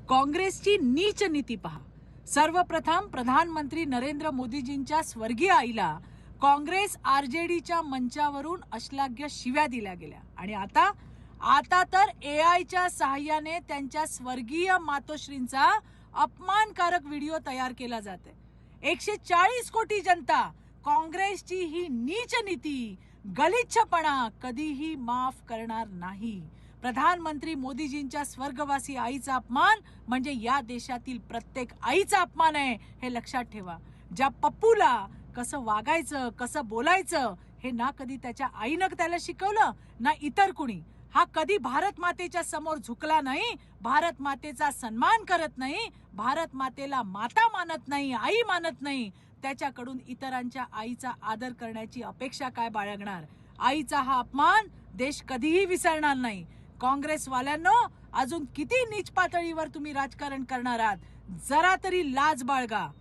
काँग्रेसची नीच नीती पहा। सर्वप्रथम प्रधानमंत्री नरेंद्र मोदीजींच्या स्वर्गीय आईला काँग्रेस आरजेडीच्या मंचावरून अश्लाघ्य शिव्या दिल्या गेल्या आणि आता तर एआयच्या सहाय्याने त्यांच्या स्वर्गीय मातोश्रींचा अपमानकारक व्हिडिओ तयार केला जाते। 140 कोटी जनता काँग्रेसची ही नीच नीती, गलिच्छपणा कधीही माफ करणार नाही। प्रधानमंत्री मोदीजींच्या स्वर्गवासी आईचा अपमान म्हणजे या देशातील प्रत्येक आईचा अपमान आहे, हे लक्षात ठेवा। ज्या पप्पूला कसं वागायचं, कसं बोलायचं हे ना कधी त्याच्या आईनं त्याला शिकवलं ना इतर कुणी। हा कधी भारत मातेच्या समोर झुकला नाही, भारत मातेचा सन्मान करत नाही, भारत मातेला माता मानत नाही, आई मानत नाही। त्याच्याकडून इतरांच्या आईचा आदर करण्याची अपेक्षा काय बाळगणार? आईचा हा अपमान देश कधीही विसरणार नाही। काँग्रेसवाल्यांनो, अजून किती नीच पातळीवर तुम्ही राजकारण करणार आहात? जरा तरी लाज बाळगा।